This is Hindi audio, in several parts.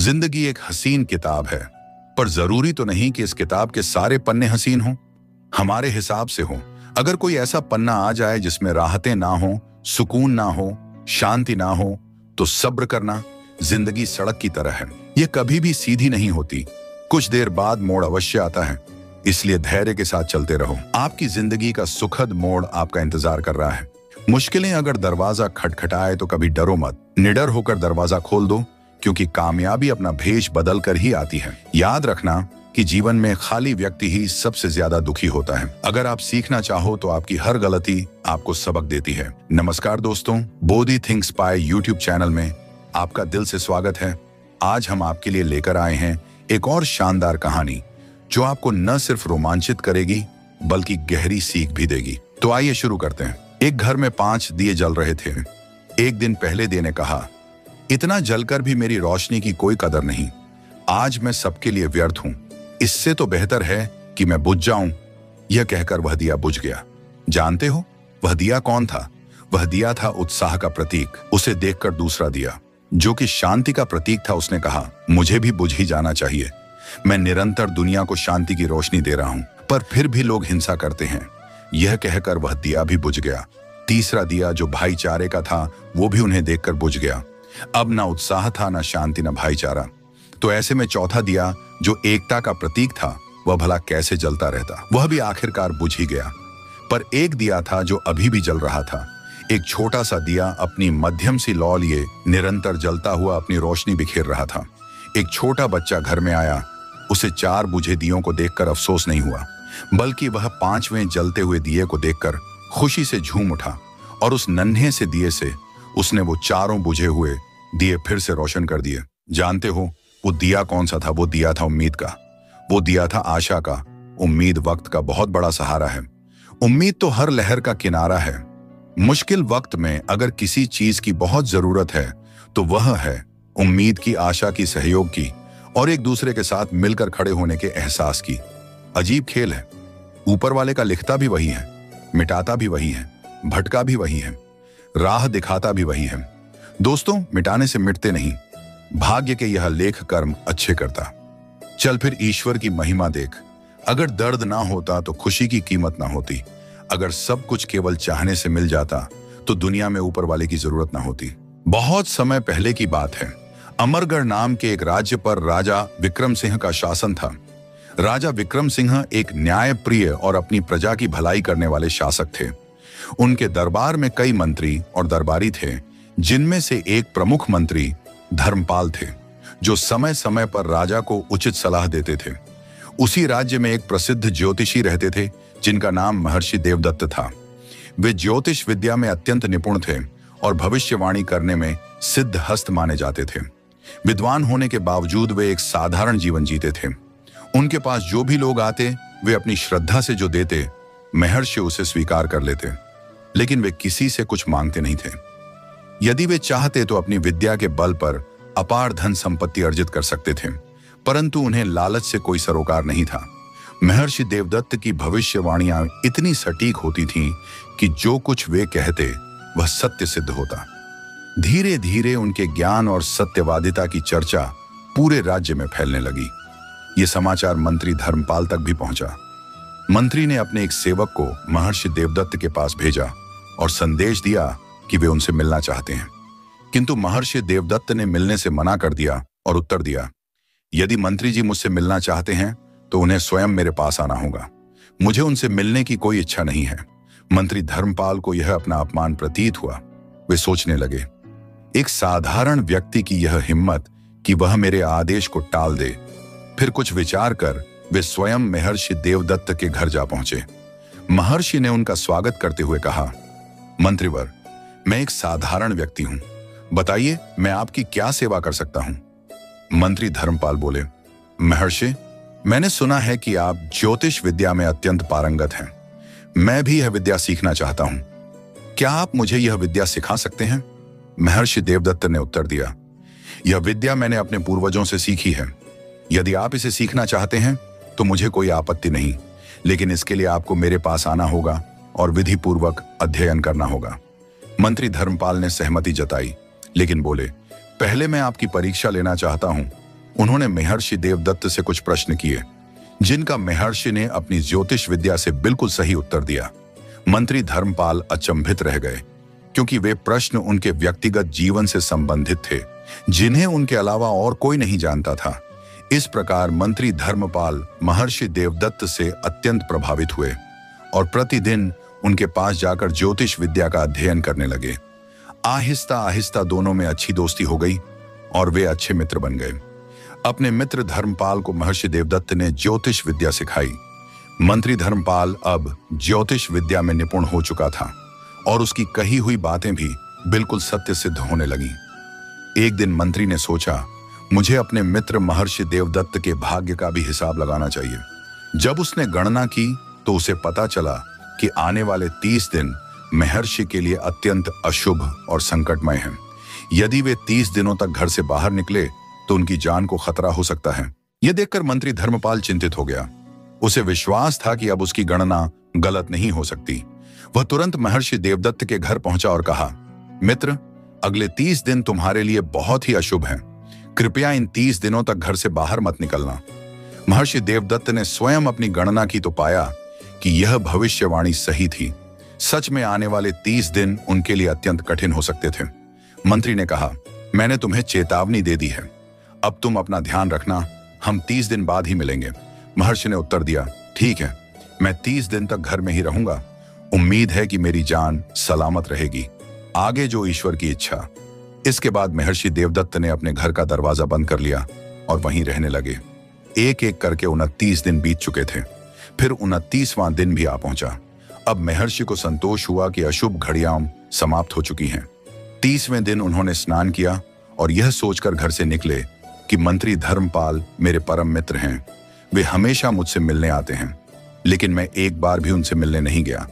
जिंदगी एक हसीन किताब है, पर जरूरी तो नहीं कि इस किताब के सारे पन्ने हसीन हों। हमारे हिसाब से हों। अगर कोई ऐसा पन्ना आ जाए जिसमें राहतें ना हो, सुकून ना हो, शांति ना हो, तो सब्र करना। जिंदगी सड़क की तरह है, ये कभी भी सीधी नहीं होती। कुछ देर बाद मोड़ अवश्य आता है, इसलिए धैर्य के साथ चलते रहो। आपकी जिंदगी का सुखद मोड़ आपका इंतजार कर रहा है। मुश्किलें अगर दरवाजा खटखटाए तो कभी डरो मत, निडर होकर दरवाजा खोल दो, क्योंकि कामयाबी अपना भेष बदल कर ही आती है। याद रखना कि जीवन में खाली व्यक्ति ही सबसे ज्यादा दुखी होता है। अगर आप सीखना चाहो तो आपकी हर गलती आपको सबक देती है। नमस्कार दोस्तों, Bodhi thinks by YouTube channel में आपका दिल से स्वागत है। आज हम आपके लिए लेकर आए हैं एक और शानदार कहानी, जो आपको न सिर्फ रोमांचित करेगी बल्कि गहरी सीख भी देगी। तो आइए शुरू करते हैं। एक घर में 5 दिए जल रहे थे। एक दिन पहले दिए ने कहा, इतना जलकर भी मेरी रोशनी की कोई कदर नहीं। आज मैं सबके लिए व्यर्थ हूं। इससे तो बेहतर है कि मैं बुझ जाऊं। यह कहकर वह दिया बुझ गया। जानते हो वह दिया कौन था? वह दिया था उत्साह का प्रतीक। उसे देखकर दूसरा दिया, जो कि शांति का प्रतीक था, उसने कहा, मुझे भी बुझ ही जाना चाहिए। मैं निरंतर दुनिया को शांति की रोशनी दे रहा हूं, पर फिर भी लोग हिंसा करते हैं। यह कहकर वह दिया भी बुझ गया। तीसरा दिया, जो भाईचारे का था, वो भी उन्हें देखकर बुझ गया। अब ना उत्साह था, ना शांति, ना भाईचारा। तो ऐसे में चौथा दिया, जो एकता का प्रतीक था, वह भला कैसे जलता रहता? वह भी आखिरकार बुझ ही गया। पर एक दिया था जो अभी भी जल रहा था। एक छोटा सा दिया अपनी मध्यम सी लौ लिए निरंतर जलता हुआ अपनी रोशनी बिखेर रहा था। एक छोटा बच्चा घर में आया। उसे 4 बुझे दियों को देखकर अफसोस नहीं हुआ, बल्कि वह 5वें जलते हुए दिए को देखकर खुशी से झूम उठा, और उस नन्हे से दिए से उसने वो 4 बुझे हुए दिए फिर से रोशन कर दिए। जानते हो वो दिया कौन सा था? वो दिया था उम्मीद का। वो दिया था आशा का। उम्मीद वक्त का बहुत बड़ा सहारा है। उम्मीद तो हर लहर का किनारा है। मुश्किल वक्त में अगर किसी चीज की बहुत जरूरत है तो वह है उम्मीद की, आशा की, सहयोग की और एक दूसरे के साथ मिलकर खड़े होने के एहसास की। अजीब खेल है। ऊपर वाले का लिखता भी वही है, मिटाता भी वही है, भटका भी वही है, राह दिखाता भी वही है। दोस्तों, मिटाने से मिटते नहीं। भाग्य के यह लेख कर्म अच्छे करता। चल फिर ईश्वर की महिमा देख। अगर दर्द ना होता तो खुशी की कीमत ना होती। अगर सब कुछ केवल चाहने से मिल जाता तो दुनिया में ऊपर वाले की जरूरत ना होती। बहुत समय पहले की बात है। अमरगढ़ नाम के एक राज्य पर राजा विक्रम सिंह का शासन था। राजा विक्रम सिंह एक न्यायप्रिय और अपनी प्रजा की भलाई करने वाले शासक थे। उनके दरबार में कई मंत्री और दरबारी थे, जिनमें से एक प्रमुख मंत्री धर्मपाल थे, जो समय समय पर राजा को उचित सलाह देते थे। उसी राज्य में एक प्रसिद्ध ज्योतिषी रहते थे, जिनका नाम महर्षि देवदत्त था। वे ज्योतिष विद्या में अत्यंत निपुण थे और भविष्यवाणी करने में सिद्ध हस्त माने जाते थे। विद्वान होने के बावजूद वे एक साधारण जीवन जीते थे। उनके पास जो भी लोग आते, वे अपनी श्रद्धा से जो देते, महर्षि उसे स्वीकार कर लेते। लेकिन वे किसी से कुछ मांगते नहीं थे। यदि वे चाहते तो अपनी विद्या के बल पर अपार धन संपत्ति अर्जित कर सकते थे, परंतु उन्हें लालच से कोई सरोकार नहीं था। महर्षि देवदत्त की भविष्यवाणियां इतनी सटीक होती थीं कि जो कुछ वे कहते वह सत्य सिद्ध होता। धीरे धीरे उनके ज्ञान और सत्यवादिता की चर्चा पूरे राज्य में फैलने लगी। ये समाचार मंत्री धर्मपाल तक भी पहुंचा। मंत्री ने अपने एक सेवक को महर्षि देवदत्त के पास भेजा और संदेश दिया कि वे उनसे मिलना चाहते हैं। किंतु महर्षि देवदत्त ने मिलने से मना कर दिया और उत्तर दिया, यदि मंत्री जी मुझसे मिलना चाहते हैं तो उन्हें स्वयं मेरे पास आना होगा। मुझे उनसे मिलने की कोई इच्छा नहीं है। मंत्री धर्मपाल को यह अपना अपमान प्रतीत हुआ। वे सोचने लगे, एक साधारण व्यक्ति की यह हिम्मत कि वह मेरे आदेश को टाल दे। फिर कुछ विचार कर वे स्वयं महर्षि देवदत्त के घर जा पहुंचे। महर्षि ने उनका स्वागत करते हुए कहा, मंत्रीवर, मैं एक साधारण व्यक्ति हूं। बताइए, मैं आपकी क्या सेवा कर सकता हूं? मंत्री धर्मपाल बोले, महर्षि, मैंने सुना है कि आप ज्योतिष विद्या में अत्यंत पारंगत हैं। मैं भी यह विद्या सीखना चाहता हूं। क्या आप मुझे यह विद्या सिखा सकते हैं? महर्षि देवदत्त ने उत्तर दिया, यह विद्या मैंने अपने पूर्वजों से सीखी है। यदि आप इसे सीखना चाहते हैं तो मुझे कोई आपत्ति नहीं, लेकिन इसके लिए आपको मेरे पास आना होगा और विधि पूर्वक अध्ययन करना होगा। मंत्री धर्मपाल ने सहमति जताई, लेकिन बोले, पहले मैं आपकी परीक्षा लेना चाहता हूं उन्होंने महर्षि देवदत्त से कुछ प्रश्न किए, जिनका महर्षि ने अपनी ज्योतिष विद्या से बिल्कुल सही उत्तर दिया। मंत्री धर्मपाल अचंभित रह गए, क्योंकि वे प्रश्न उनके व्यक्तिगत जीवन से संबंधित थे, जिन्हें उनके अलावा और कोई नहीं जानता था। इस प्रकार मंत्री धर्मपाल महर्षि देवदत्त से अत्यंत प्रभावित हुए और प्रतिदिन उनके पास जाकर ज्योतिष विद्या का अध्ययन करने लगे। आहिस्ता आहिस्ता दोनों में अच्छी दोस्ती हो गई और वे अच्छे मित्र बन गए। अपने मित्र धर्मपाल को महर्षि देवदत्त ने ज्योतिष विद्या सिखाई। मंत्री धर्मपाल अब ज्योतिष विद्या में निपुण हो चुका था और उसकी कही हुई बातें भी बिल्कुल सत्य सिद्ध होने लगी। एक दिन मंत्री ने सोचा, मुझे अपने मित्र महर्षि देवदत्त के भाग्य का भी हिसाब लगाना चाहिए। जब उसने गणना की तो उसे पता चला कि आने वाले 30 दिन महर्षि के लिए अत्यंत अशुभ और संकटमय हैं। यदि वे 30 दिनों तक घर से बाहर निकले तो उनकी जान को खतरा हो सकता है। यह देखकर मंत्री धर्मपाल चिंतित हो गया। उसे विश्वास था कि अब उसकी गणना गलत नहीं हो सकती। वह तुरंत महर्षि देवदत्त के घर पहुंचा और कहा, मित्र, अगले 30 दिन तुम्हारे लिए बहुत ही अशुभ हैं। कृपया इन 30 दिनों तक घर से बाहर मत निकलना। महर्षि देवदत्त ने स्वयं अपनी गणना की तो पाया कि यह भविष्यवाणी सही थी। सच में आने वाले 30 दिन उनके लिए अत्यंत कठिन हो सकते थे। मंत्री ने कहा, मैंने तुम्हें चेतावनी दे दी है, अब तुम अपना ध्यान रखना, हम 30 दिन बाद ही मिलेंगे। महर्षि ने उत्तर दिया, ठीक है, मैं 30 दिन तक घर में ही रहूंगा। उम्मीद है कि मेरी जान सलामत रहेगी, आगे जो ईश्वर की इच्छा। इसके बाद महर्षि देवदत्त ने अपने घर का दरवाजा बंद कर लिया और वहीं रहने लगे। एक एक करके 29 दिन बीत चुके थे। फिर 29वां दिन भी आ पहुंचा। अब महर्षि को संतोष हुआ कि अशुभ घड़ियां समाप्त हो चुकी हैं। 30वें दिन उन्होंने स्नान किया और यह सोचकर घर से निकले कि मंत्री धर्मपाल मेरे परम मित्र हैं, वे हमेशा मुझसे मिलने आते हैं, लेकिन मैं एक बार भी उनसे मिलने नहीं गया।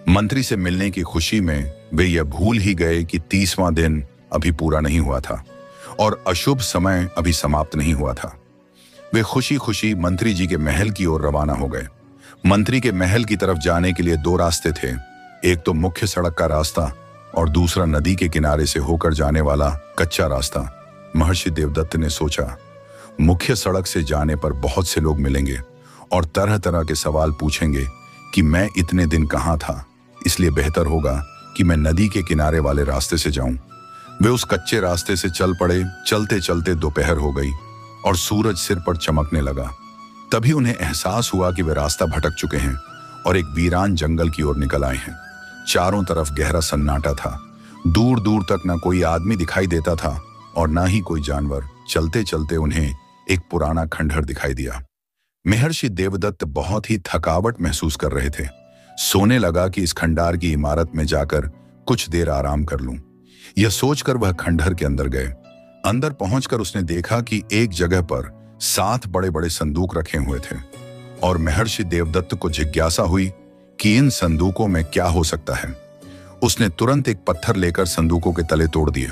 मंत्री से मिलने की खुशी में वे यह भूल ही गए कि 30वां दिन अभी पूरा नहीं हुआ था और अशुभ समय अभी समाप्त नहीं हुआ था। वे खुशी खुशी मंत्री जी के महल की ओर रवाना हो गए। मंत्री के महल की तरफ जाने के लिए 2 रास्ते थे, एक तो मुख्य सड़क का रास्ता और दूसरा नदी के किनारे से होकर जाने वाला कच्चा रास्ता। महर्षि देवदत्त ने सोचा, मुख्य सड़क से जाने पर बहुत से लोग मिलेंगे और तरह तरह के सवाल पूछेंगे कि मैं इतने दिन कहाँ था, इसलिए बेहतर होगा कि मैं नदी के किनारे वाले रास्ते से जाऊं। वे उस कच्चे रास्ते से चल पड़े। चलते चलते दोपहर हो गई और सूरज सिर पर चमकने लगा। तभी उन्हें एहसास हुआ कि वे रास्ता भटक चुके हैं और एक वीरान जंगल की ओर निकल आए हैं। चारों तरफ गहरा सन्नाटा था। दूर दूर तक न कोई आदमी दिखाई देता था और न ही कोई जानवर। चलते चलते उन्हें एक पुराना खंडहर दिखाई दिया। महर्षि देवदत्त बहुत ही थकावट महसूस कर रहे थे। सोने लगा कि इस खंडहर की इमारत में जाकर कुछ देर आराम कर लूं। यह सोचकर वह खंडहर के अंदर गए। अंदर पहुंचकर उसने देखा कि एक जगह पर 7 बड़े बड़े संदूक रखे हुए थे और महर्षि देवदत्त को जिज्ञासा हुई कि इन संदूकों में क्या हो सकता है। उसने तुरंत एक पत्थर लेकर संदूकों के तले तोड़ दिए।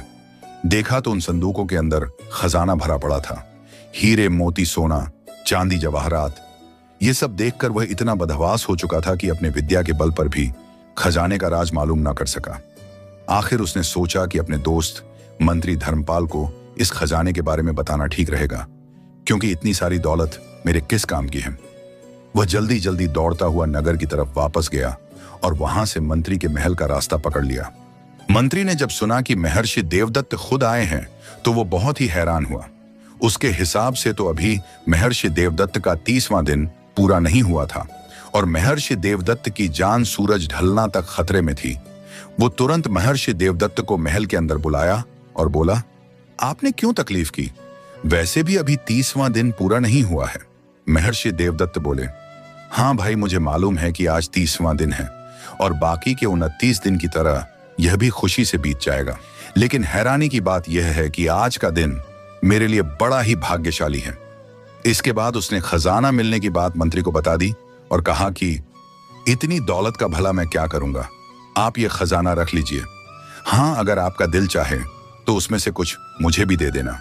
देखा तो उन संदूकों के अंदर खजाना भरा पड़ा था, हीरे मोती सोना चांदी जवाहरात। ये सब देखकर वह इतना बदहवास हो चुका था कि अपने विद्या के बल पर भी खजाने का राज मालूम न कर सका। आखिर उसने सोचा कि अपने दोस्त मंत्री धर्मपाल को इस खजाने के बारे में बताना ठीक रहेगा, क्योंकि इतनी सारी दौलत मेरे किस काम की है। वह जल्दी जल्दी दौड़ता हुआ नगर की तरफ वापस गया और वहां से मंत्री के महल का रास्ता पकड़ लिया। मंत्री ने जब सुना कि महर्षि देवदत्त खुद आए हैं तो वो बहुत ही हैरान हुआ। उसके हिसाब से तो अभी महर्षि देवदत्त का 30वां दिन पूरा नहीं हुआ था और महर्षि देवदत्त की जान सूरज ढलना तक खतरे में थी। वो तुरंत महर्षि देवदत्त को महल के अंदर बुलाया और बोला, आपने क्यों तकलीफ की? वैसे भी अभी 30वां दिन पूरा नहीं हुआ है। महर्षि देवदत्त बोले, हाँ भाई, मुझे मालूम है कि आज 30वां दिन है और बाकी के 29 दिन की तरह यह भी खुशी से बीत जाएगा। लेकिन हैरानी की बात यह है कि आज का दिन मेरे लिए बड़ा ही भाग्यशाली है। इसके बाद उसने खजाना मिलने की बात मंत्री को बता दी और कहा कि इतनी दौलत का भला मैं क्या करूंगा, आप ये खजाना रख लीजिए। हाँ, अगर आपका दिल चाहे तो उसमें से कुछ मुझे भी दे देना।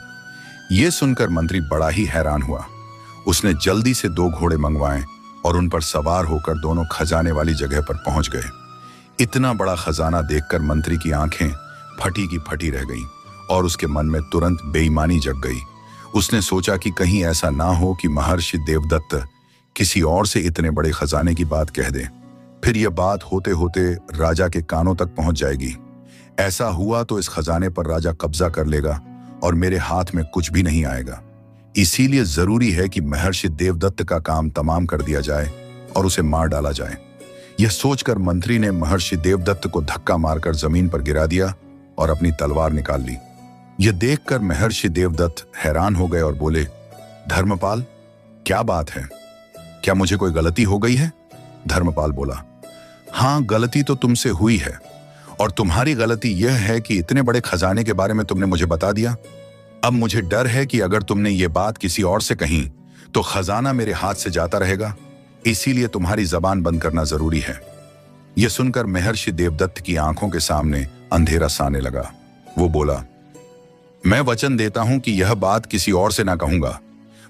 यह सुनकर मंत्री बड़ा ही हैरान हुआ। उसने जल्दी से 2 घोड़े मंगवाए और उन पर सवार होकर दोनों खजाने वाली जगह पर पहुंच गए। इतना बड़ा खजाना देखकर मंत्री की आंखें फटी की फटी रह गईं और उसके मन में तुरंत बेईमानी जग गई। उसने सोचा कि कहीं ऐसा ना हो कि महर्षि देवदत्त किसी और से इतने बड़े खजाने की बात कह दे। फिर यह बात होते होते राजा के कानों तक पहुंच जाएगी। ऐसा हुआ तो इस खजाने पर राजा कब्जा कर लेगा और मेरे हाथ में कुछ भी नहीं आएगा। इसीलिए जरूरी है कि महर्षि देवदत्त का काम तमाम कर दिया जाए और उसे मार डाला जाए। यह सोचकर मंत्री ने महर्षि देवदत्त को धक्का मारकर जमीन पर गिरा दिया और अपनी तलवार निकाल ली। यह देखकर महर्षि देवदत्त हैरान हो गए और बोले, धर्मपाल, क्या बात है? क्या मुझे कोई गलती हो गई है? धर्मपाल बोला, हाँ, गलती तो तुमसे हुई है और तुम्हारी गलती यह है कि इतने बड़े खजाने के बारे में तुमने मुझे बता दिया। अब मुझे डर है कि अगर तुमने ये बात किसी और से कही तो खजाना मेरे हाथ से जाता रहेगा, इसीलिए तुम्हारी जबान बंद करना जरूरी है। यह सुनकर महर्षि देवदत्त की आंखों के सामने अंधेरा साने लगा। वो बोला, मैं वचन देता हूं कि यह बात किसी और से ना कहूंगा।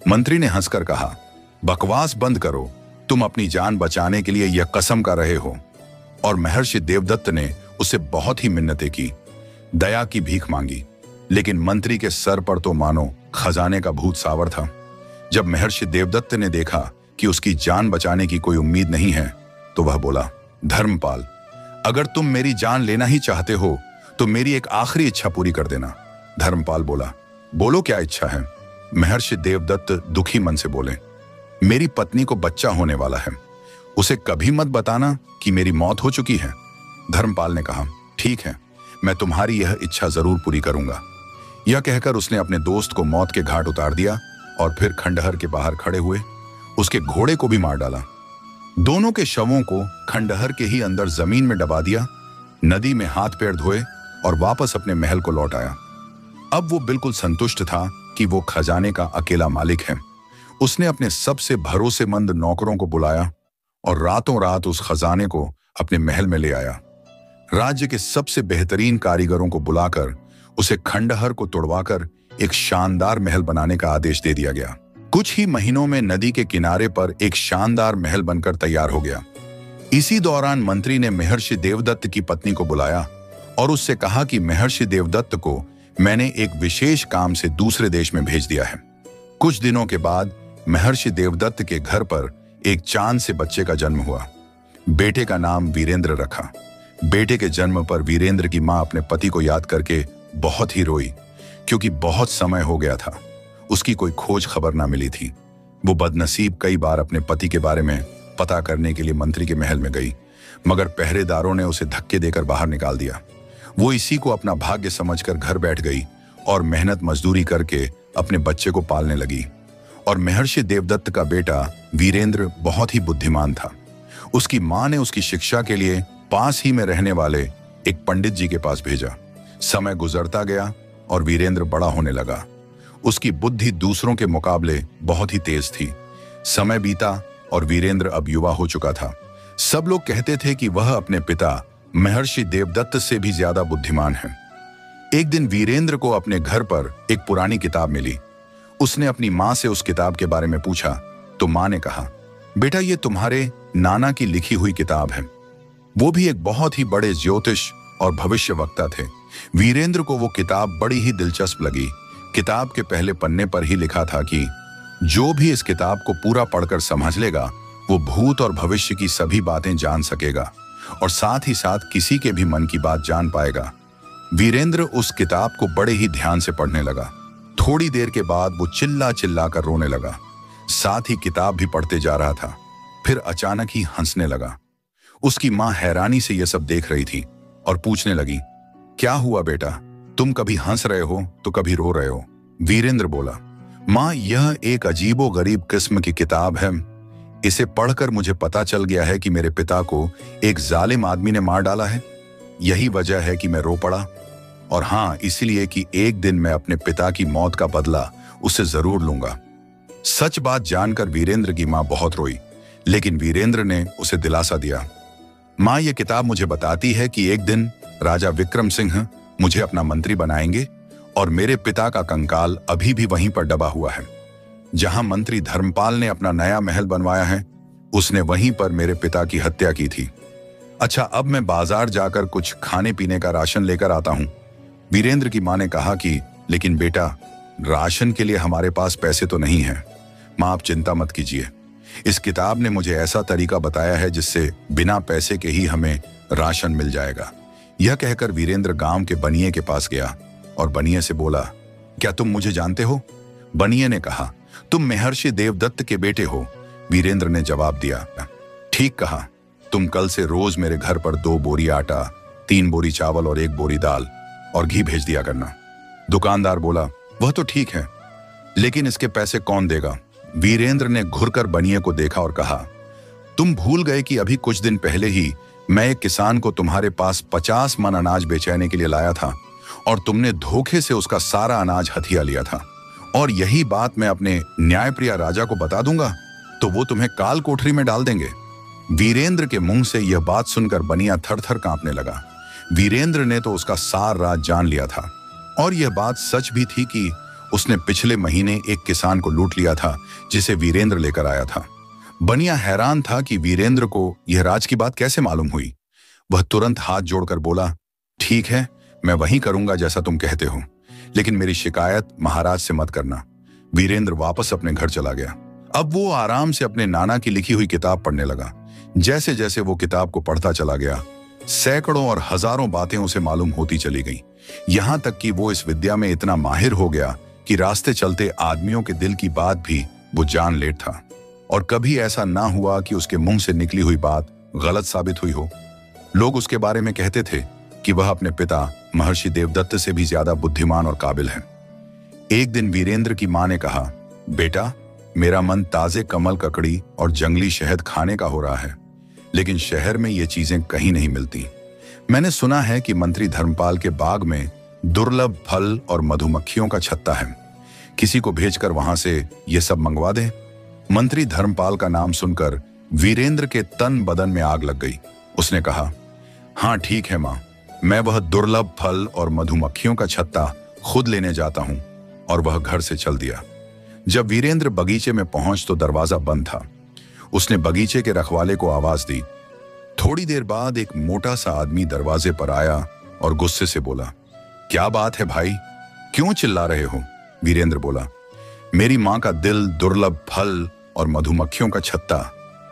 मंत्री ने हंसकर कहा, बकवास बंद करो, तुम अपनी जान बचाने के लिए यह कसम कर रहे हो। और महर्षि देवदत्त ने उसे बहुत ही मिन्नतें की, दया की भीख मांगी, लेकिन मंत्री के सर पर तो मानो खजाने का भूत सावर था। जब महर्षि देवदत्त ने देखा कि उसकी जान बचाने की कोई उम्मीद नहीं है तो वह बोला, धर्मपाल, अगर तुम मेरी जान लेना ही चाहते हो तो मेरी एक आखिरी इच्छा पूरी कर देना। धर्मपाल बोला, बोलो, क्या इच्छा है? महर्षि देवदत्त दुखी मन से बोले, मेरी पत्नी को बच्चा होने वाला है, उसे कभी मत बताना कि मेरी मौत हो चुकी है। धर्मपाल ने कहा, ठीक है, मैं तुम्हारी यह इच्छा जरूर पूरी करूंगा। यह कहकर उसने अपने दोस्त को मौत के घाट उतार दिया और फिर खंडहर के बाहर खड़े हुए उसके घोड़े को भी मार डाला। दोनों के शवों को खंडहर के ही अंदर जमीन में दबा दिया, नदी में हाथ पैर धोए और वापस अपने महल को लौट आया। अब वो बिल्कुल संतुष्ट था कि वो खजाने का अकेला मालिक है। उसने अपने सबसे भरोसेमंद नौकरों को बुलाया और रातों रात उस खजाने को अपने महल में ले आया। राज्य के सबसे बेहतरीन कारीगरों को बुलाकर उसे खंडहर को तोड़वाकर एक शानदार महल बनाने का आदेश दे दिया गया। कुछ ही महीनों में नदी के किनारे पर एक शानदार महल बनकर तैयार हो गया। इसी दौरान मंत्री ने महर्षि देवदत्त की पत्नी को बुलाया और उससे कहा कि महर्षि देवदत्त को मैंने एक विशेष काम से दूसरे देश में भेज दिया है। कुछ दिनों के बाद महर्षि देवदत्त के घर पर एक चांद से बच्चे का जन्म हुआ। बेटे का नाम वीरेंद्र रखा। बेटे के जन्म पर वीरेंद्र की मां अपने पति को याद करके बहुत ही रोई, क्योंकि बहुत समय हो गया था, उसकी कोई खोज खबर ना मिली थी। वो बदनसीब कई बार अपने पति के बारे में पता करने के लिए मंत्री के महल में गई, मगर पहरेदारों ने उसे धक्के देकर बाहर निकाल दिया। वो इसी को अपना भाग्य समझकर घर बैठ गई और मेहनत मजदूरी करके अपने बच्चे को पालने लगी। और महर्षि देवदत्त का बेटा वीरेंद्र बहुत ही बुद्धिमान था। उसकी मां ने उसकी शिक्षा के लिए पास ही में रहने वाले एक पंडित जी के पास भेजा। समय गुजरता गया और वीरेंद्र बड़ा होने लगा। उसकी बुद्धि दूसरों के मुकाबले बहुत ही तेज थी। समय बीता और वीरेंद्र अब युवा हो चुका था। सब लोग कहते थे कि वह अपने पिता महर्षि देवदत्त से भी ज्यादा बुद्धिमान है। एक दिन वीरेंद्र को अपने घर पर एक पुरानी किताब मिली। उसने अपनी मां से उस किताब के बारे में पूछा तो मां ने कहा, बेटा, ये तुम्हारे नाना की लिखी हुई किताब है। वो भी एक बहुत ही बड़े ज्योतिष और भविष्यवक्ता थे। वीरेंद्र को वो किताब बड़ी ही दिलचस्प लगी। किताब के पहले पन्ने पर ही लिखा था कि जो भी इस किताब को पूरा पढ़कर समझ लेगा वो भूत और भविष्य की सभी बातें जान सकेगा और साथ ही साथ किसी के भी मन की बात जान पाएगा। वीरेंद्र उस किताब को बड़े ही ध्यान से पढ़ने लगा। थोड़ी देर के बाद वो चिल्ला चिल्ला कर रोने लगा, साथ ही किताब भी पढ़ते जा रहा था। फिर अचानक ही हंसने लगा। उसकी मां हैरानी से यह सब देख रही थी और पूछने लगी, क्या हुआ बेटा, तुम कभी हंस रहे हो तो कभी रो रहे हो? वीरेंद्र बोला, मां, यह एक अजीबो गरीब किस्म की किताब है। इसे पढ़कर मुझे पता चल गया है कि मेरे पिता को एक जालिम आदमी ने मार डाला है। यही वजह है कि मैं रो पड़ा। और हाँ, इसलिए कि एक दिन मैं अपने पिता की मौत का बदला उससे जरूर लूंगा। सच बात जानकर वीरेंद्र की मां बहुत रोई, लेकिन वीरेंद्र ने उसे दिलासा दिया। मां, यह किताब मुझे बताती है कि एक दिन राजा विक्रम सिंह मुझे अपना मंत्री बनाएंगे और मेरे पिता का कंकाल अभी भी वहीं पर दबा हुआ है। जहां मंत्री धर्मपाल ने अपना नया महल बनवाया है, उसने वहीं पर मेरे पिता की हत्या की थी। अच्छा, अब मैं बाजार जाकर कुछ खाने पीने का राशन लेकर आता हूं। वीरेंद्र की मां ने कहा कि लेकिन बेटा, राशन के लिए हमारे पास पैसे तो नहीं है। माँ, आप चिंता मत कीजिए। इस किताब ने मुझे ऐसा तरीका बताया है जिससे बिना पैसे के ही हमें राशन मिल जाएगा। यह कहकर वीरेंद्र गांव के बनिए के पास गया और बनिए से बोला, क्या तुम मुझे जानते हो? बनिए ने कहा, तुम महर्षि देवदत्त के बेटे हो। वीरेंद्र ने जवाब दिया, ठीक कहा। तुम कल से रोज मेरे घर पर 2 बोरी आटा, 3 बोरी चावल और 1 बोरी दाल और घी भेज दिया करना। दुकानदार बोला, वह तो ठीक है, लेकिन इसके पैसे कौन देगा? वीरेंद्र ने घुरकर बनिए को देखा और कहा, तुम भूल गए कि अभी कुछ दिन पहले ही मैं एक किसान को तुम्हारे पास 50 मन अनाज बेचने के लिए लाया था और तुमने धोखे से उसका सारा अनाज हथिया लिया था। और यही बात मैं अपने न्यायप्रिय राजा को बता दूंगा तो वो तुम्हें काल कोठरी में डाल देंगे। वीरेंद्र के मुंह से यह बात सुनकर बनिया थर-थर कांपने लगा। वीरेंद्र ने तो उसका सार राज जान लिया था और यह बात सच भी थी कि उसने पिछले महीने एक किसान को लूट लिया था जिसे वीरेंद्र लेकर आया था। बनिया हैरान था कि वीरेंद्र को यह राज की बात कैसे मालूम हुई। वह तुरंत हाथ जोड़कर बोला, ठीक है, मैं वही करूंगा जैसा तुम कहते हो, लेकिन मेरी शिकायत महाराज से मत करना। वीरेंद्र वापस अपने घर चला गया। अब वो आराम से अपने नाना की लिखी हुई किताब पढ़ने लगा। जैसे जैसे वो किताब को पढ़ता चला गया, सैकड़ों और हजारों बातें उसे मालूम होती चली गईं। यहां तक कि वो इस विद्या में इतना माहिर हो गया कि रास्ते चलते आदमियों के दिल की बात भी वो जान लेता था। और कभी ऐसा ना हुआ कि उसके मुंह से निकली हुई बात गलत साबित हुई हो। लोग उसके बारे में कहते थे कि वह अपने पिता महर्षि देवदत्त से भी ज्यादा बुद्धिमान और काबिल है। एक दिन वीरेंद्र की मां ने कहा, बेटा, मेरा मन ताजे कमल ककड़ी और जंगली शहद खाने का हो रहा है, लेकिन शहर में ये चीजें कहीं नहीं मिलती। मैंने सुना है कि मंत्री धर्मपाल के बाग में दुर्लभ फल और मधुमक्खियों का छत्ता है। किसी को भेजकर वहां से ये सब मंगवा दे। मंत्री धर्मपाल का नाम सुनकर वीरेंद्र के तन बदन में आग लग गई। उसने कहा, हाँ ठीक है मां, मैं वह दुर्लभ फल और मधुमक्खियों का छत्ता खुद लेने जाता हूं। और वह घर से चल दिया। जब वीरेंद्र बगीचे में पहुंच तो दरवाजा बंद था। उसने बगीचे के रखवाले को आवाज दी। थोड़ी देर बाद एक मोटा सा आदमी दरवाजे पर आया और गुस्से से बोला, क्या बात है भाई, क्यों चिल्ला रहे हो? वीरेंद्र बोला, मेरी मां का दिल दुर्लभ फल और मधुमक्खियों का छत्ता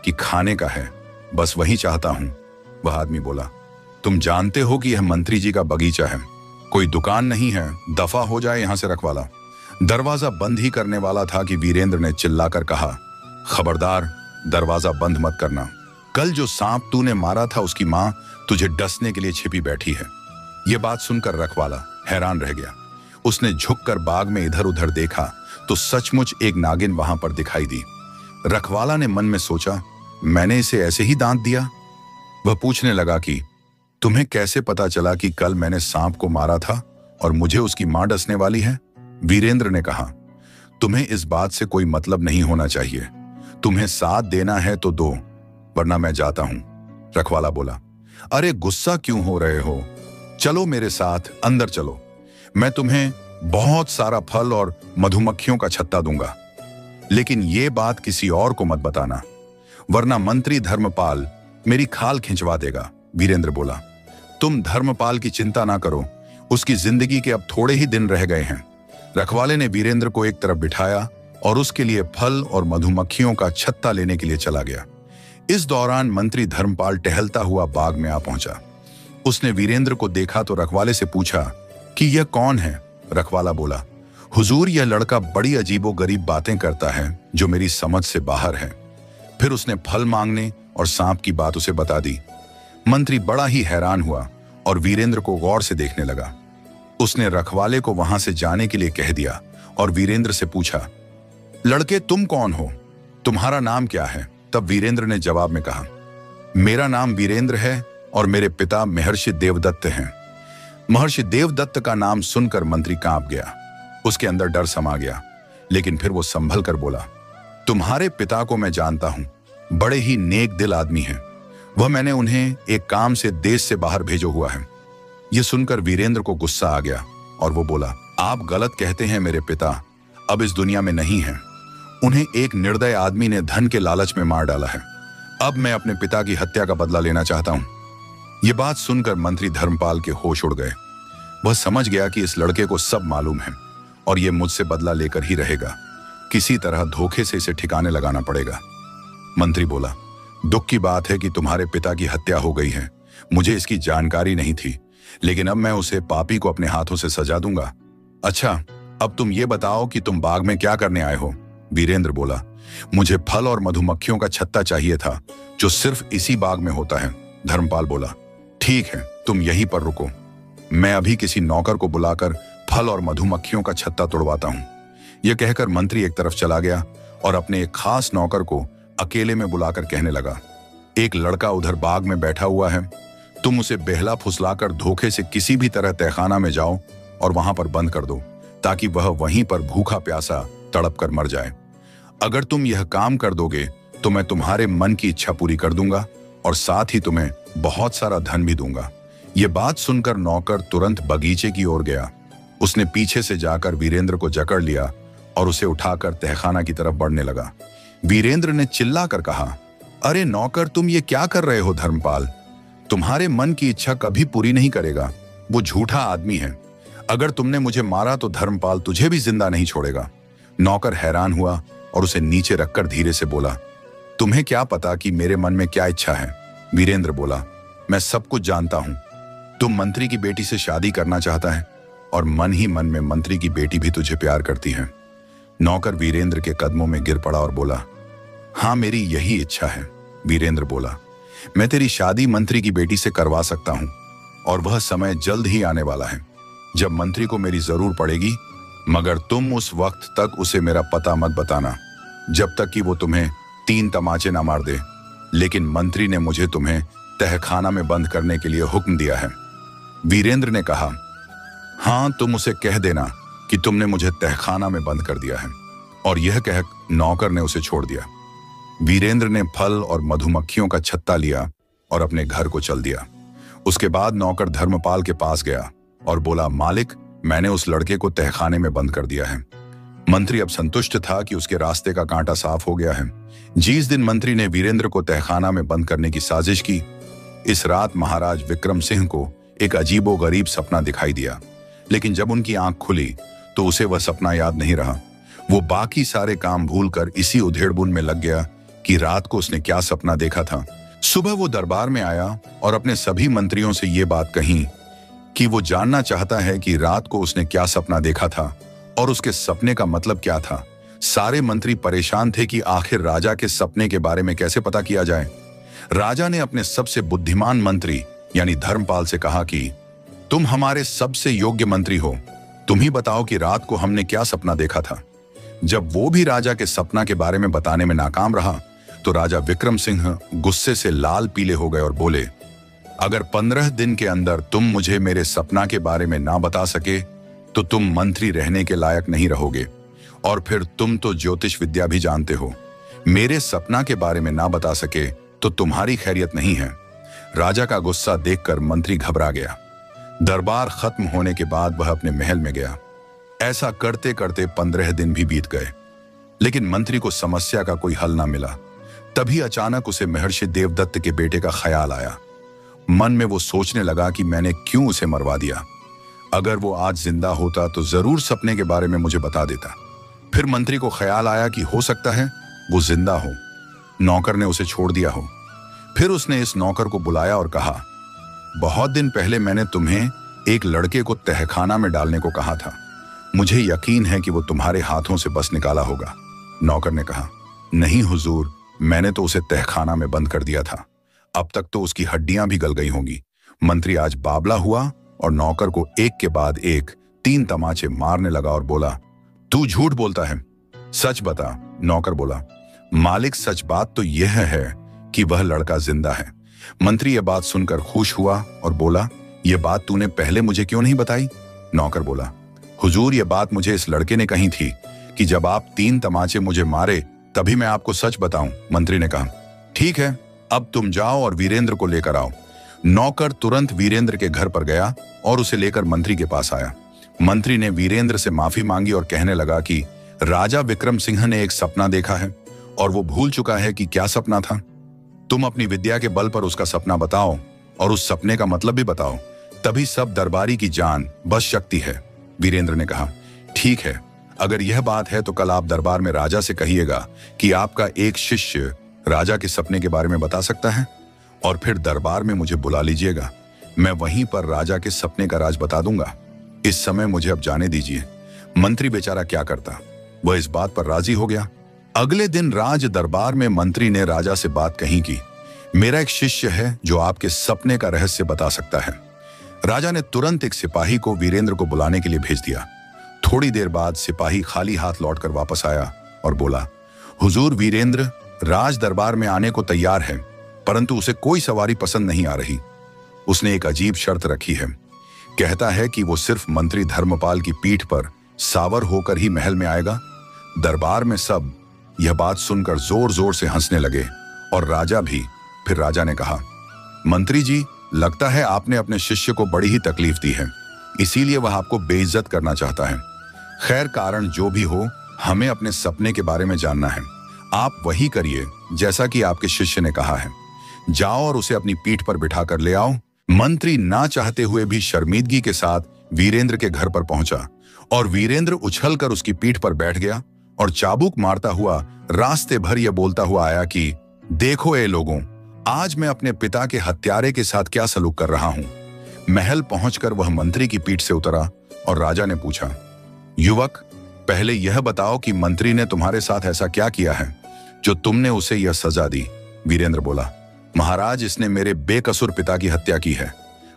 कि खाने का है, बस वही चाहता हूं। वह आदमी बोला, तुम जानते हो कि यह मंत्री जी का बगीचा है, कोई दुकान नहीं है, दफा हो जाए यहां से रखवाला। दरवाजा बंद ही करने वाला था कि वीरेंद्र ने चिल्लाकर कहा, खबरदार, दरवाजा बंद मत करना। कल जो सांप तूने मारा था उसकी मां तुझे डसने के लिए छिपी बैठी है। यह बात सुनकर रखवाला हैरान रह गया। उसने झुककर बाग में इधर उधर देखा तो सचमुच एक नागिन वहां पर दिखाई दी। रखवाला ने मन में सोचा, मैंने इसे ऐसे ही दांत दिया। वह पूछने लगा कि तुम्हें कैसे पता चला कि कल मैंने सांप को मारा था और मुझे उसकी मां डसने वाली है? वीरेंद्र ने कहा, तुम्हें इस बात से कोई मतलब नहीं होना चाहिए। तुम्हें साथ देना है तो दो, वरना मैं जाता हूं। रखवाला बोला, अरे गुस्सा क्यों हो रहे हो? चलो मेरे साथ अंदर चलो, मैं तुम्हें बहुत सारा फल और मधुमक्खियों का छत्ता दूंगा, लेकिन ये बात किसी और को मत बताना, वरना मंत्री धर्मपाल मेरी खाल खिंचवा देगा। वीरेंद्र बोला, तुम धर्मपाल की चिंता ना करो, उसकी जिंदगी के अब थोड़े ही दिन रह गए हैं। रखवाले ने वीरेंद्र को एक तरफ बिठाया और उसके लिए फल और मधुमक्खियों का छत्ता लेने के लिए चला गया। इस दौरान मंत्री धर्मपाल टहलता हुआ बाग में आ पहुंचा। उसने वीरेंद्र को देखा तो रखवाले से पूछा कि यह कौन है? रखवाला बोला, हुजूर, यह लड़का बड़ी अजीबोगरीब बातें करता है जो मेरी समझ से बाहर है। फिर उसने फल मांगने और सांप की बात उसे बता दी। मंत्री बड़ा ही हैरान हुआ और वीरेंद्र को गौर से देखने लगा। उसने रखवाले को वहां से जाने के लिए कह दिया और वीरेंद्र से पूछा, लड़के तुम कौन हो? तुम्हारा नाम क्या है? तब वीरेंद्र ने जवाब में कहा, मेरा नाम वीरेंद्र है और मेरे पिता महर्षि देवदत्त हैं। महर्षि देवदत्त का नाम सुनकर मंत्री कांप गया। उसके अंदर डर समा गया, लेकिन फिर वो संभल कर बोला, तुम्हारे पिता को मैं जानता हूं, बड़े ही नेक दिल आदमी हैं। वह मैंने उन्हें एक काम से देश से बाहर भेजा हुआ है। यह सुनकर वीरेंद्र को गुस्सा आ गया और वो बोला, आप गलत कहते हैं, मेरे पिता अब इस दुनिया में नहीं हैं। उन्हें एक निर्दय आदमी ने धन के लालच में मार डाला है। अब मैं अपने पिता की हत्या का बदला लेना चाहता हूं। यह बात सुनकर मंत्री धर्मपाल के होश उड़ गए। वह समझ गया कि इस लड़के को सब मालूम है और ये मुझसे बदला लेकर ही रहेगा। किसी तरह धोखे से इसे ठिकाने लगाना पड़ेगा। मंत्री बोला, दुख की बात है कि तुम्हारे पिता की हत्या हो गई है। मुझे इसकी जानकारी नहीं थी, लेकिन अब मैं उसे पापी को अपने हाथों से सजा दूंगा। अच्छा, अब तुम ये बताओ कि तुम बाग में क्या करने आए हो? वीरेंद्र बोला, मुझे फल और मधुमक्खियों का छत्ता चाहिए था, जो सिर्फ इसी बाग में होता है। धर्मपाल बोला, ठीक है, तुम यहीं पर रुको, मैं अभी किसी नौकर को बुलाकर फल और मधुमक्खियों का छत्ता तोड़वाता हूं। यह कहकर मंत्री एक तरफ चला गया और अपने एक खास नौकर को अकेले में बुलाकर कहने लगा, एक लड़का उधर बाग में बैठा हुआ है, तुम उसे बहला फुसलाकर धोखे से किसी भी तरह तहखाना में जाओ और वहां पर बंद कर दो, ताकि वह वहीं पर भूखा प्यासा तड़प कर मर जाए। अगर तुम यह काम कर दोगे तो मैं तुम्हारे मन की इच्छा पूरी कर दूंगा और साथ ही तुम्हें बहुत सारा धन भी दूंगा। यह बात सुनकर नौकर तुरंत बगीचे की ओर गया। उसने पीछे से जाकर वीरेंद्र को जकड़ लिया और उसे उठाकर तहखाना की तरफ बढ़ने लगा। वीरेंद्र ने चिल्लाकर कहा, अरे नौकर, तुम ये क्या कर रहे हो? धर्मपाल तुम्हारे मन की इच्छा कभी पूरी नहीं करेगा। वो झूठा आदमी है। अगर तुमने मुझे मारा तो धर्मपाल तुझे भी जिंदा नहीं छोड़ेगा। नौकर हैरान हुआ और उसे नीचे रखकर धीरे से बोला, तुम्हें क्या पता कि मेरे मन में क्या इच्छा है? वीरेंद्र बोला, मैं सब कुछ जानता हूं। तुम मंत्री की बेटी से शादी करना चाहता है और मन ही मन में मंत्री की बेटी भी तुझे प्यार करती है। नौकर वीरेंद्र के कदमों में गिर पड़ा और बोला, हाँ, मेरी यही इच्छा है। वीरेंद्र बोला, मैं तेरी शादी मंत्री की बेटी से करवा सकता हूं और वह समय जल्द ही आने वाला है जब मंत्री को मेरी जरूर पड़ेगी, मगर तुम उस वक्त तक उसे मेरा पता मत बताना, जब तक कि वो तुम्हें 3 तमाचे ना मार दे। लेकिन मंत्री ने मुझे तुम्हें तहखाना में बंद करने के लिए हुक्म दिया है। वीरेंद्र ने कहा, हाँ, तुम उसे कह देना कि तुमने मुझे तहखाना में बंद कर दिया है। और यह कह नौकर ने उसे छोड़ दिया। वीरेंद्र ने फल और मधुमक्खियों का छत्ता लिया और अपने घर को चल दिया। उसके बाद नौकर धर्मपाल के पास गया और बोला, मालिक, मैंने उस लड़के को तहखाने में बंद कर दिया है। मंत्री अब संतुष्ट था कि उसके रास्ते का कांटा साफ हो गया है। जिस दिन मंत्री ने वीरेंद्र को तहखाना में बंद करने की साजिश की, इस रात महाराज विक्रम सिंह को एक अजीबोगरीब सपना दिखाई दिया। लेकिन जब उनकी आंख खुली तो उसे वह सपना याद नहीं रहा। वो बाकी सारे काम भूलकर इसी उधेड़बुन में लग गया कि रात को उसने क्या सपना देखा था। सुबह वो दरबार में आया और अपने सभी मंत्रियों से ये बात कही कि वो जानना चाहता है कि रात को उसने क्या सपना देखा था और उसके सपने का मतलब क्या था। सारे मंत्री परेशान थे कि आखिर राजा के सपने के बारे में कैसे पता किया जाए। राजा ने अपने सबसे बुद्धिमान मंत्री यानी धर्मपाल से कहा कि तुम हमारे सबसे योग्य मंत्री हो, तुम ही बताओ कि रात को हमने क्या सपना देखा था। जब वो भी राजा के सपना के बारे में बताने में नाकाम रहा तो राजा विक्रम सिंह गुस्से से लाल पीले हो गए और बोले, अगर 15 दिन के अंदर तुम मुझे मेरे सपना के बारे में ना बता सके तो तुम मंत्री रहने के लायक नहीं रहोगे, और फिर तुम तो ज्योतिष विद्या भी जानते हो। मेरे सपना के बारे में ना बता सके तो तुम्हारी खैरियत नहीं है। राजा का गुस्सा देखकर मंत्री घबरा गया। दरबार खत्म होने के बाद वह अपने महल में गया। ऐसा करते करते 15 दिन भी बीत गए, लेकिन मंत्री को समस्या का कोई हल ना मिला। तभी अचानक उसे महर्षि देवदत्त के बेटे का ख्याल आया। मन में वो सोचने लगा कि मैंने क्यों उसे मरवा दिया। अगर वो आज जिंदा होता तो जरूर सपने के बारे में मुझे बता देता। फिर मंत्री को ख्याल आया कि हो सकता है वो जिंदा हो, नौकर ने उसे छोड़ दिया हो। फिर उसने इस नौकर को बुलाया और कहा, बहुत दिन पहले मैंने तुम्हें एक लड़के को तहखाना में डालने को कहा था। मुझे यकीन है कि वो तुम्हारे हाथों से बस निकाला होगा। नौकर ने कहा, नहीं हुजूर, मैंने तो उसे तहखाना में बंद कर दिया था। अब तक तो उसकी हड्डियां भी गल गई होंगी। मंत्री आज बावला हुआ और नौकर को एक के बाद एक 3 तमाचे मारने लगा और बोला, तू झूठ बोलता है, सच बता। नौकर बोला, मालिक, सच बात तो यह है कि वह लड़का जिंदा है। मंत्री यह बात सुनकर खुश हुआ और बोला, यह बात तूने पहले मुझे क्यों नहीं बताई? नौकर बोला, हुजूर, यह बात मुझे इस लड़के ने कही थी कि जब आप 3 तमाचे मुझे मारे तभी मैं आपको सच बताऊं। मंत्री ने कहा, ठीक है, अब तुम जाओ और वीरेंद्र को लेकर आओ। नौकर तुरंत वीरेंद्र के घर पर गया और उसे लेकर मंत्री के पास आया। मंत्री ने वीरेंद्र से माफी मांगी और कहने लगा कि राजा विक्रम सिंह ने एक सपना देखा है और वो भूल चुका है कि क्या सपना था। तुम अपनी विद्या के बल पर उसका सपना बताओ और उस सपने का मतलब भी बताओ, तभी सब दरबारी की जान बस शक्ति है। वीरेंद्र ने कहा, ठीक है, अगर यह बात है तो कल आप दरबार में राजा से कहिएगा कि आपका एक शिष्य राजा के सपने के बारे में बता सकता है, और फिर दरबार में मुझे बुला लीजिएगा। मैं वहीं पर राजा के सपने का राज बता दूंगा। इस समय मुझे अब जाने दीजिए। मंत्री बेचारा क्या करता, वह इस बात पर राजी हो गया। अगले दिन राज दरबार में मंत्री ने राजा से बात कही कि मेरा एक शिष्य है जो आपके सपने का रहस्य बता सकता है। राजा ने तुरंत एक सिपाही को वीरेंद्र को बुलाने के लिए भेज दिया। थोड़ी देर बाद सिपाही खाली हाथ लौटकर वापस आया और बोला, हुजूर, वीरेंद्र राज दरबार में आने को तैयार है, परंतु उसे कोई सवारी पसंद नहीं आ रही। उसने एक अजीब शर्त रखी है। कहता है कि वो सिर्फ मंत्री धर्मपाल की पीठ पर सावर होकर ही महल में आएगा। दरबार में सब यह बात सुनकर जोर जोर से हंसने लगे और राजा भी। फिर राजा ने कहा, मंत्री जी, लगता है आपने अपने शिष्य को बड़ी ही तकलीफ दी है, इसीलिए वह आपको बेइज्जत करना चाहता है। खैर, कारण जो भी हो, हमें अपने सपने के बारे में जानना है। आप वही करिए जैसा कि आपके शिष्य ने कहा है। जाओ और उसे अपनी पीठ पर बिठा कर ले आओ। मंत्री ना चाहते हुए भी शर्मिंदगी के साथ वीरेंद्र के घर पर पहुंचा और वीरेंद्र उछलकर उसकी पीठ पर बैठ गया और चाबुक मारता हुआ रास्ते भर यह बोलता हुआ आया कि देखो ए लोगों, आज मैं अपने पिता के हत्यारे के साथ क्या सलूक कर रहा हूं। महल पहुंचकर वह मंत्री की पीठ से उतरा और राजा ने पूछा, युवक, पहले यह बताओ कि मंत्री ने तुम्हारे साथ ऐसा क्या किया है जो तुमने उसे यह सजा दी। वीरेंद्र बोला, महाराज, इसने मेरे बेकसूर पिता की हत्या की है।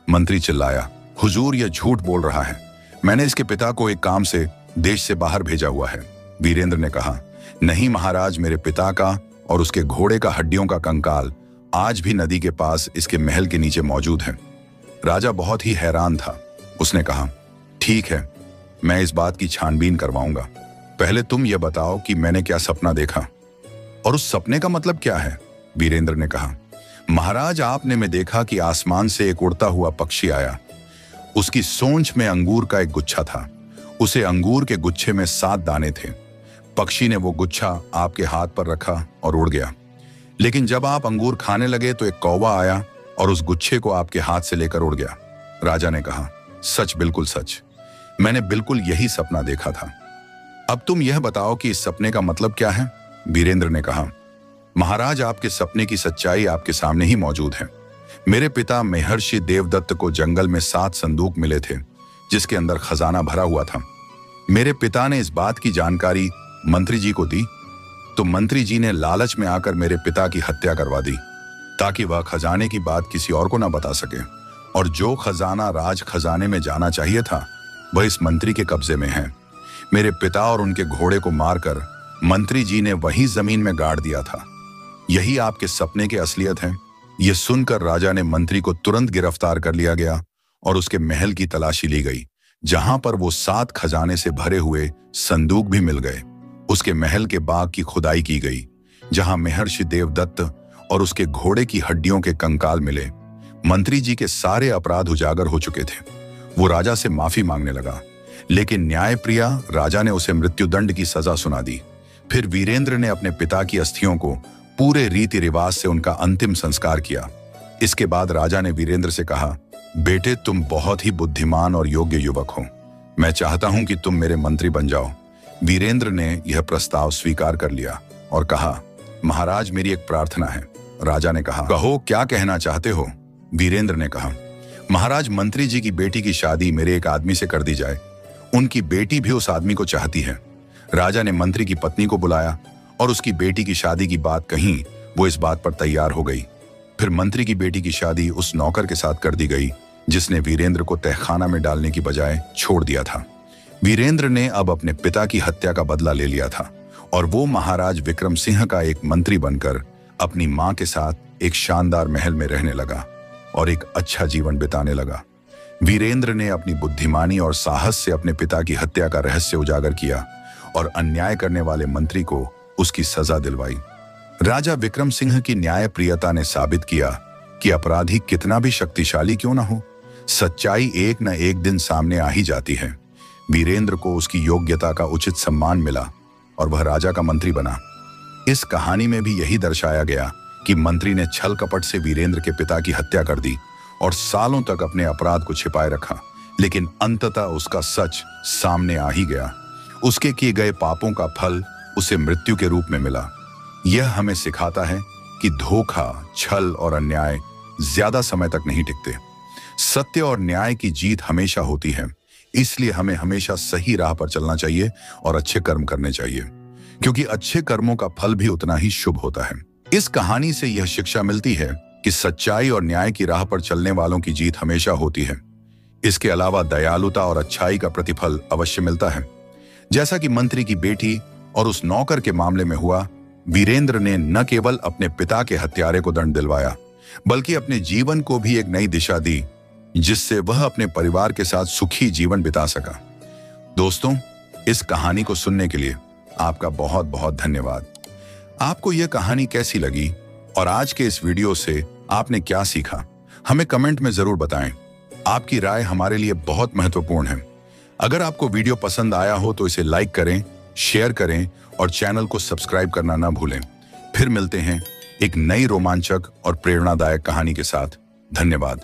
मंत्री चिल्लाया, हुजूर, यह झूठ बोल रहा है। मैंने इसके पिता को एक काम से देश से बाहर भेजा हुआ है। वीरेंद्र ने कहा, नहीं महाराज, मेरे पिता का और उसके घोड़े का हड्डियों का कंकाल आज भी नदी के पास इसके महल के नीचे मौजूद है। राजा बहुत ही हैरान था। उसने कहा, ठीक है, मैं इस बात की छानबीन करवाऊंगा। पहले तुम यह बताओ कि मैंने क्या सपना देखा और उस सपने का मतलब क्या है। वीरेंद्र ने कहा, महाराज, आपने में देखा कि आसमान से एक उड़ता हुआ पक्षी आया। उसकी सोंच में अंगूर का एक गुच्छा था। उसे अंगूर के गुच्छे में 7 दाने थे। पक्षी ने वो गुच्छा आपके हाथ पर रखा और उड़ गया। लेकिन जब आप अंगूर खाने लगे तो एक कौवा आया और उस गुच्छे को आपके हाथ से लेकर उड़ गया। राजा ने कहा, सच, बिल्कुल सच, मैंने बिल्कुल यही सपना देखा था। अब तुम यह बताओ कि इस सपने का मतलब क्या है। वीरेंद्र ने कहा, महाराज, आपके सपने की सच्चाई आपके सामने ही मौजूद है। मेरे पिता महर्षि देवदत्त को जंगल में 7 संदूक मिले थे जिसके अंदर खजाना भरा हुआ था। मेरे पिता ने इस बात की जानकारी मंत्री जी को दी तो मंत्री जी ने लालच में आकर मेरे पिता की हत्या करवा दी ताकि वह खजाने की बात किसी और को ना बता सके। और जो खजाना राज खजाने में जाना चाहिए था वह इस मंत्री के कब्जे में है। मेरे पिता और उनके घोड़े को मारकर मंत्री जी ने वही जमीन में गाड़ दिया था। यही आपके सपने की असलियत है। यह सुनकर राजा ने मंत्री को तुरंत गिरफ्तार कर लिया गया और उसके महल की तलाशी ली गई, जहां पर वो 7 खजाने से भरे हुए संदूक भी मिल गए। उसके महल के बाग की खुदाई की गई, जहां महर्षि देवदत्त और उसके घोड़े की हड्डियों के कंकाल मिले। मंत्री जी के सारे अपराध उजागर हो चुके थे। वो राजा से माफी मांगने लगा, लेकिन न्यायप्रिया राजा ने उसे मृत्युदंड की सजा सुना दी। फिर वीरेंद्र ने अपने पिता की अस्थियों को पूरे रीति रिवाज से उनका अंतिम संस्कार किया। इसके बाद राजा ने वीरेंद्र से कहा, बेटे, तुम बहुत ही बुद्धिमान और योग्य युवक हो। मैं चाहता हूं कि तुम मेरे मंत्री बन जाओ। वीरेंद्र ने यह प्रस्ताव स्वीकार कर लिया और कहा, महाराज, मेरी एक प्रार्थना है। राजा ने कहा, कहो, क्या कहना चाहते हो। वीरेंद्र ने कहा, महाराज, मंत्री जी की बेटी की शादी मेरे एक आदमी से कर दी जाए। उनकी बेटी भी उस आदमी को चाहती है। राजा ने मंत्री की पत्नी को बुलाया और उसकी बेटी की शादी की बात कही। वो इस बात पर तैयार हो गई। फिर मंत्री की बेटी की शादी उस नौकर के साथ कर दी गई जिसने वीरेंद्र को तहखाना में डालने की बजाय छोड़ दिया था। वीरेंद्र ने अब अपने पिता की हत्या का बदला ले लिया था और वो महाराज विक्रम सिंह का एक मंत्री बनकर अपनी मां के साथ एक शानदार महल में रहने लगा और एक अच्छा जीवन बिताने लगा। वीरेंद्र ने अपनी बुद्धिमानी और साहस से अपने पिता की हत्या का रहस्य उजागर किया और अन्याय करने वाले मंत्री को उसकी सजा दिलवाई। राजा विक्रम सिंह की न्यायप्रियता ने साबित किया कि अपराधी कितना भी शक्तिशाली क्यों ना हो, सच्चाई एक न एक दिन सामने आ ही जाती है। वीरेंद्र को उसकी योग्यता का उचित सम्मान मिला और वह राजा का मंत्री बना। इस कहानी में भी यही दर्शाया गया कि मंत्री ने छल कपट से वीरेंद्र के पिता की हत्या कर दी और सालों तक अपने अपराध को छिपाए रखा, लेकिन अंततः उसका सच सामने आ ही गया। उसके किए गए पापों का फल उसे मृत्यु के रूप में मिला। यह हमें सिखाता है कि धोखा, छल और अन्याय ज्यादा समय तक नहीं टिकते। सत्य और न्याय की जीत हमेशा होती है। इसलिए हमें हमेशा सही राह पर चलना चाहिए और अच्छे कर्म करने चाहिए, क्योंकि अच्छे कर्मों का फल भी उतना ही शुभ होता है। इस कहानी से यह शिक्षा मिलती है कि सच्चाई और न्याय की राह पर चलने वालों की जीत हमेशा होती है। इसके अलावा दयालुता और अच्छाई का प्रतिफल अवश्य मिलता है। जैसा कि मंत्री की बेटी और उस नौकर के मामले में हुआ, वीरेंद्र ने न केवल अपने पिता के हत्यारे को दंड दिलवाया, बल्कि अपने जीवन को भी एक नई दिशा दी, जिससे वह अपने परिवार के साथ सुखी जीवन बिता सका। दोस्तों, इस कहानी को सुनने के लिए आपका बहुत बहुत धन्यवाद। आपको यह कहानी कैसी लगी और आज के इस वीडियो से आपने क्या सीखा, हमें कमेंट में जरूर बताएं। आपकी राय हमारे लिए बहुत महत्वपूर्ण है। अगर आपको वीडियो पसंद आया हो तो इसे लाइक करें, शेयर करें और चैनल को सब्सक्राइब करना ना भूलें। फिर मिलते हैं एक नई रोमांचक और प्रेरणादायक कहानी के साथ। धन्यवाद।